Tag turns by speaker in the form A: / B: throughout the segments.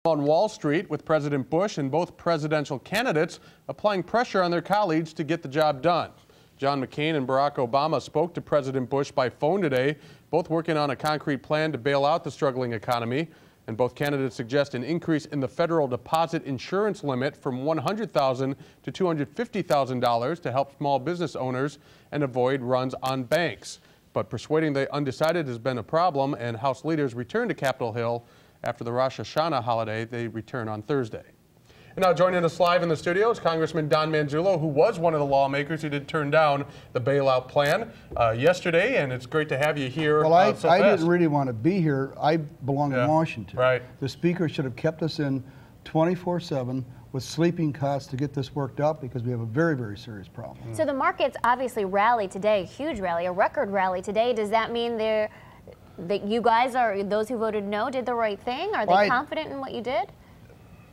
A: On Wall Street with President Bush and both presidential candidates applying pressure on their colleagues to get the job done. John McCain and Barack Obama spoke to President Bush by phone today, both working on a concrete plan to bail out the struggling economy. And both candidates suggest an increase in the federal deposit insurance limit from $100,000 to $250,000 to help small business owners and avoid runs on banks. But persuading the undecided has been a problem, and House leaders return to Capitol Hill after the Rosh Hashanah holiday. They return on Thursday. And now joining us live in the studio is Congressman Don Manzullo, who was one of the lawmakers who did turn down the bailout plan yesterday, and it's great to have you here.
B: Well, I didn't really want to be here. I belong in Washington.
A: Right.
B: The Speaker should have kept us in 24/7 with sleeping cots to get this worked out, because we have a very, very serious problem.
C: So the markets obviously rallied today, a huge rally, a record rally today. Does that mean that you guys, are those who voted no, did the right thing? Are they confident in what you did?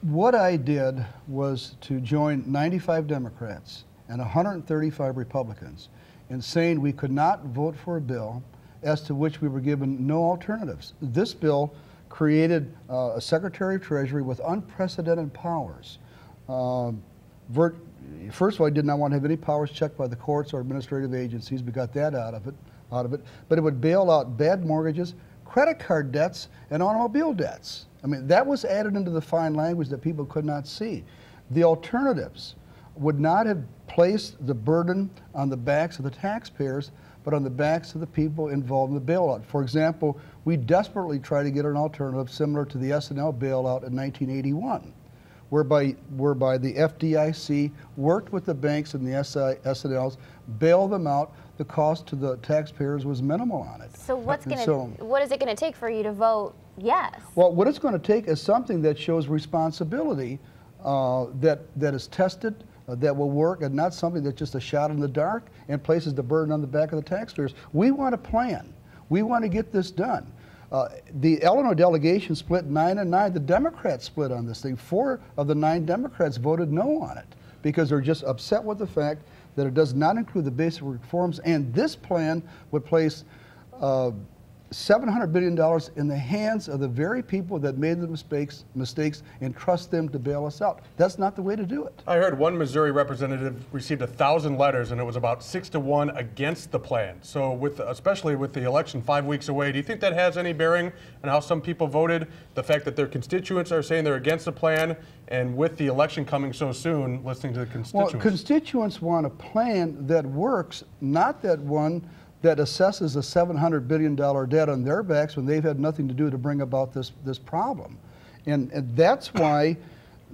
B: What I did was to join 95 Democrats and 135 Republicans in saying we could not vote for a bill as to which we were given no alternatives. This bill created a Secretary of Treasury with unprecedented powers. First of all, I did not want to have any powers checked by the courts or administrative agencies. We got that out of it. But it would bail out bad mortgages, credit card debts, and automobile debts. I mean, that was added into the fine language that people could not see. The alternatives would not have placed the burden on the backs of the taxpayers, but on the backs of the people involved in the bailout. For example, we desperately tried to get an alternative similar to the S&L bailout in 1981, whereby the FDIC worked with the banks and the S&Ls, bailed them out. The cost to the taxpayers was minimal on it.
C: So what is it going to take for you to vote yes? Well,
B: what it's going to take is something that shows responsibility, that is tested, that will work, and not something that's just a shot in the dark and places the burden on the back of the taxpayers. We want a plan. We want to get this done. The Illinois delegation split 9-9. The Democrats split on this thing. 4 of the 9 Democrats voted no on it because they're just upset with the fact that it does not include the basic reforms, and this plan would place $700 billion in the hands of the very people that made the mistakes and trust them to bail us out. That's not the way to do it.
A: I heard one Missouri representative received 1,000 letters, and it was about 6-1 against the plan. So especially with the election 5 weeks away, do you think that has any bearing on how some people voted? The fact that their constituents are saying they're against the plan, and with the election coming so soon, listening to the constituents?
B: Well, constituents want a plan that works, not that one that assesses a $700 billion debt on their backs when they've had nothing to do to bring about this problem. And that's why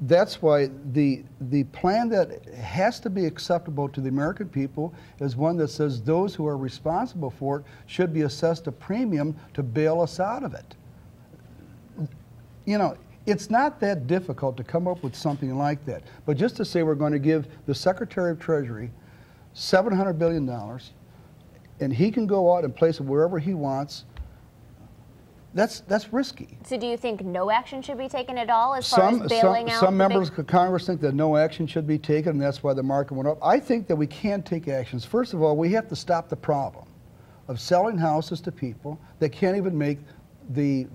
B: the plan that has to be acceptable to the American people is one that says those who are responsible for it should be assessed a premium to bail us out of it. You know, it's not that difficult to come up with something like that. But just to say we're going to give the Secretary of Treasury $700 billion, and he can go out and place it wherever he wants, that's risky.
C: So do you think no action should be taken at all as far as bailing out?
B: Some members of Congress think that no action should be taken, and that's why the market went up. I think that we can take actions. First of all, we have to stop the problem of selling houses to people that can't even make the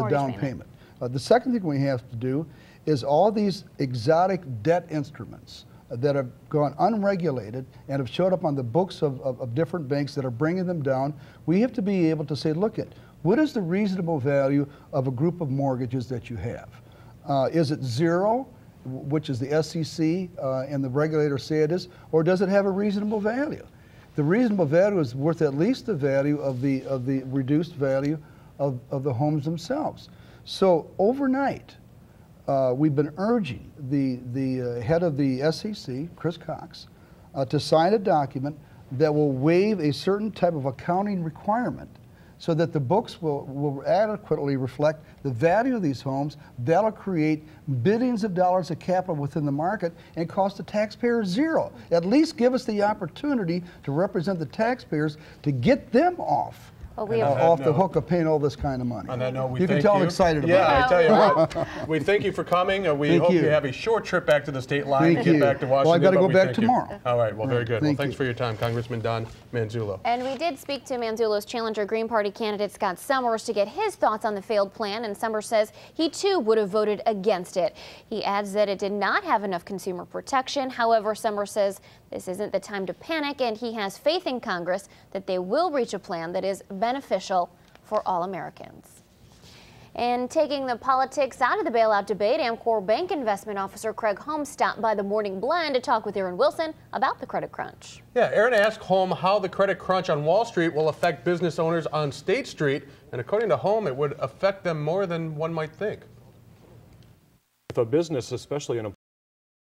B: down payment. The second thing we have to do is all these exotic debt instruments that have gone unregulated and have showed up on the books of different banks that are bringing them down. We have to be able to say, look at, what is the reasonable value of a group of mortgages that you have? Is it 0, which is the SEC and the regulators say it is, or does it have a reasonable value? The reasonable value is worth at least the value of the reduced value of the homes themselves. So overnight, we've been urging the head of the SEC, Chris Cox, to sign a document that will waive a certain type of accounting requirement so that the books will adequately reflect the value of these homes. That'll create billions of dollars of capital within the market and cost the taxpayers 0. At least give us the opportunity to represent the taxpayers to get them off
C: Well, we
B: off the hook of paying all this kind of money.
A: On that note,
B: you can tell I'm excited about it.
A: Yeah, I tell you what, we thank you for coming. We hope you have a short trip back to the state line and get back to Washington.
B: Well, I got to go back tomorrow.
A: All right, well, very good. Well, thanks for your time, Congressman Don Manzullo.
C: And we did speak to Manzullo's challenger Green Party candidate Scott Summers to get his thoughts on the failed plan, and Summers says he too would have voted against it. He adds that it did not have enough consumer protection. However, Summers says this isn't the time to panic, and he has faith in Congress that they will reach a plan that is beneficial for all Americans. And taking the politics out of the bailout debate, Amcor Bank Investment Officer Craig Holmes stopped by the Morning Blend to talk with Aaron Wilson about the credit crunch.
A: Yeah, Aaron asked Holmes how the credit crunch on Wall Street will affect business owners on State Street, and according to Holmes, it would affect them more than one might think.
D: If a business, especially an